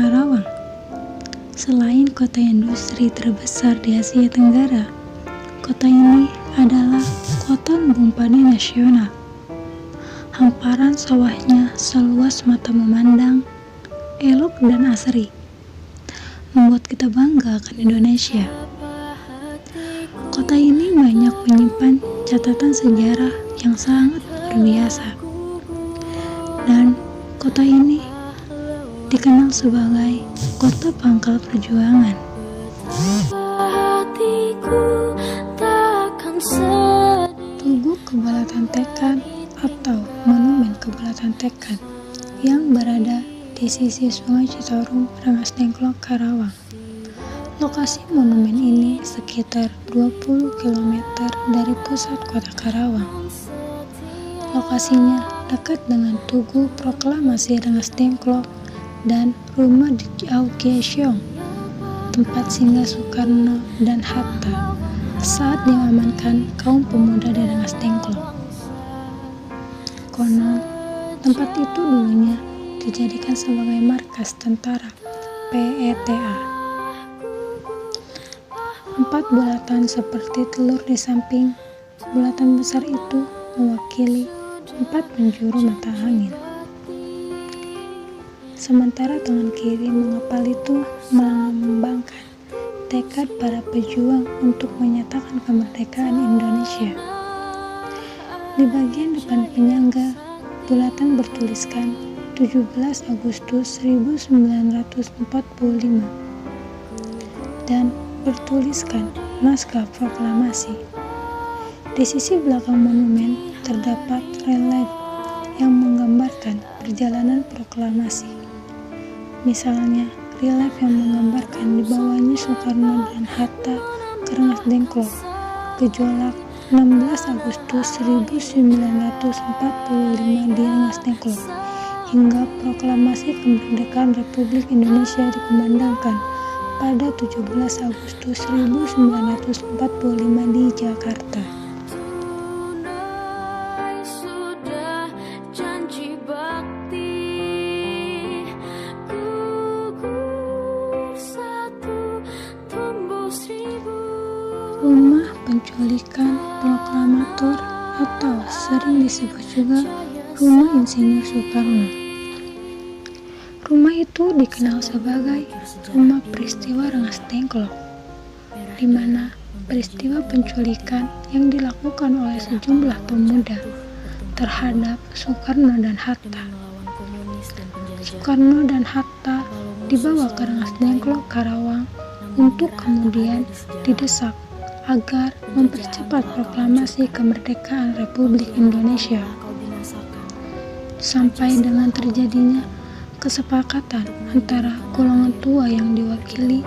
Karawang. Selain kota industri terbesar di Asia Tenggara, kota ini adalah kota lumbung padi nasional. Hamparan sawahnya seluas mata memandang, elok dan asri, membuat kita bangga akan Indonesia. Kota ini banyak menyimpan catatan sejarah yang sangat luar biasa. Dan kota ini dikenal sebagai kota pangkal perjuangan. Tugu Kebulatan Tekad atau Monumen Kebulatan Tekad yang berada di sisi Sungai Citarum, Rengas Dengklok, Karawang. Lokasi monumen ini sekitar 20 km dari pusat kota Karawang. Lokasinya dekat dengan Tugu Proklamasi Rengas Dengklok dan Rumah Diau Gyesiong, tempat singgah Soekarno dan Hatta saat diamankan kaum pemuda di Rengas Dengklok. Konon, tempat itu dulunya dijadikan sebagai markas tentara PETA. 4 bulatan seperti telur di samping bulatan besar itu mewakili 4 penjuru mata angin. Sementara tangan kiri mengepal itu melambangkan tekad para pejuang untuk menyatakan kemerdekaan Indonesia. Di bagian depan penyangga, bulatan bertuliskan 17 Agustus 1945 dan bertuliskan naskah proklamasi. Di sisi belakang monumen terdapat relief yang menggambarkan perjalanan proklamasi. Misalnya, relief yang menggambarkan dibawanya Soekarno dan Hatta ke Rengas Dengklok, gejolak 16 Agustus 1945 di Rengas Dengklok, hingga proklamasi kemerdekaan Republik Indonesia dikumandangkan pada 17 Agustus 1945 di Jakarta. Rumah penculikan proklamator atau sering disebut juga Rumah Insinyur Soekarno. Rumah itu dikenal sebagai Rumah Peristiwa Rengas Dengklok, di mana peristiwa penculikan yang dilakukan oleh sejumlah pemuda terhadap Soekarno dan Hatta. Soekarno dan Hatta dibawa ke Rengas Dengklok, Karawang untuk kemudian didesak agar mempercepat proklamasi kemerdekaan Republik Indonesia. Sampai dengan terjadinya kesepakatan antara golongan tua yang diwakili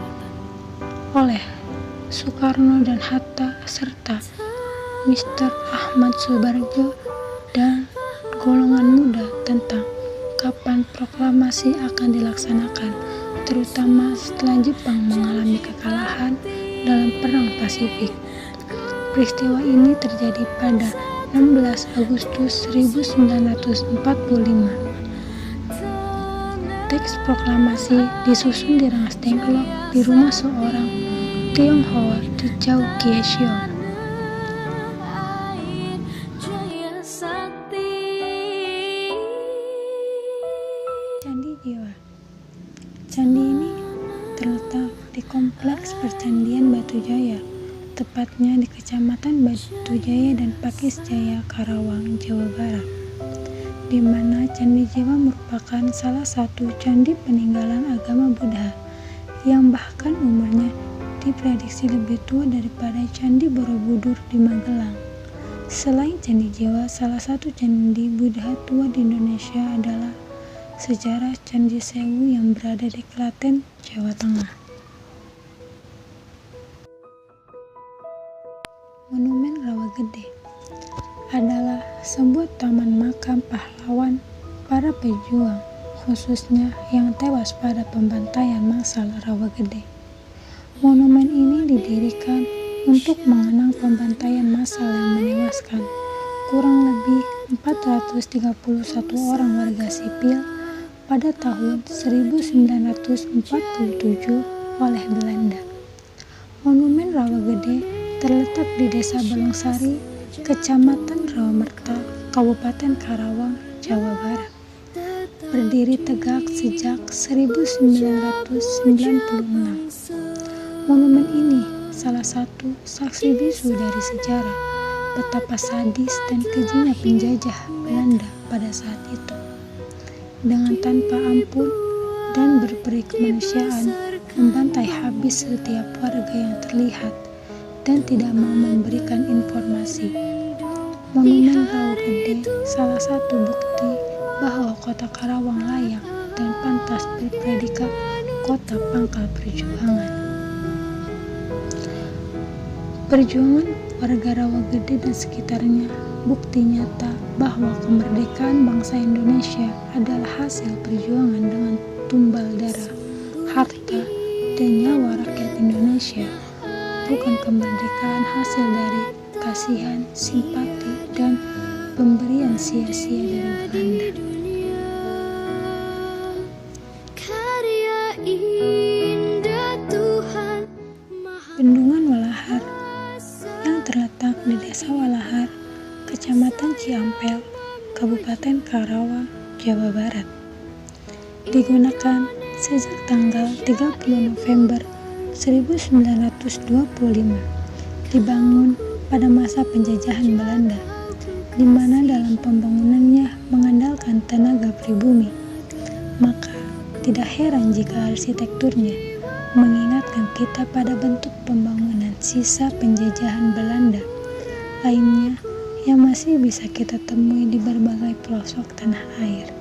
oleh Soekarno dan Hatta serta Mr. Ahmad Subarjo dan golongan muda tentang kapan proklamasi akan dilaksanakan, terutama setelah Jepang mengalami kekalahan dalam Perang Pasifik. Peristiwa ini terjadi pada 16 Agustus 1945. Teks proklamasi disusun di Rengas Dengklok di rumah seorang Tionghoa Diau Gyesiong. Candi Jiwa. Candi ini terletak di Kompleks Percandian Batujaya, tepatnya di Kecamatan Batujaya dan Pakis Jaya, Karawang, Jawa Barat, di mana Candi Jiwa merupakan salah satu candi peninggalan agama Buddha yang bahkan umurnya diprediksi lebih tua daripada Candi Borobudur di Magelang. Selain Candi Jiwa, salah satu candi Buddha tua di Indonesia adalah sejarah Candi Sewu yang berada di Klaten, Jawa Tengah. Monumen Rawagede adalah sebuah taman makam pahlawan para pejuang, khususnya yang tewas pada pembantaian massal Rawagede. Monumen ini didirikan untuk mengenang pembantaian massal yang menewaskan kurang lebih 431 orang warga sipil pada tahun 1947 oleh Belanda. Monumen Rawagede terletak di Desa Balongsari, Kecamatan Rawamerta, Kabupaten Karawang, Jawa Barat. Berdiri tegak sejak 1996. Monumen ini salah satu saksi bisu dari sejarah betapa sadis dan kejinya penjajah Belanda pada saat itu. Dengan tanpa ampun dan berperi kemanusiaan, membantai habis setiap warga yang terlihat dan tidak mau memberikan informasi. Monumen Rawagede salah satu bukti bahwa kota Karawang layak dan pantas berpredikat kota pangkal perjuangan. Perjuangan warga Rawagede dan sekitarnya bukti nyata bahwa kemerdekaan bangsa Indonesia adalah hasil perjuangan dengan tumbal darah, harta, dan nyawa rakyat Indonesia, bukan kemerdekaan hasil dari kasihan, simpati, dan pemberian sia-sia dari Belanda. Bendungan Walahar yang terletak di Desa Walahar, Kecamatan Ciampel, Kabupaten Karawang, Jawa Barat, digunakan sejak tanggal 30 November 1925, dibangun pada masa penjajahan Belanda, di mana dalam pembangunannya mengandalkan tenaga pribumi. Maka tidak heran jika arsitekturnya mengingatkan kita pada bentuk pembangunan sisa penjajahan Belanda lainnya yang masih bisa kita temui di berbagai pelosok tanah air.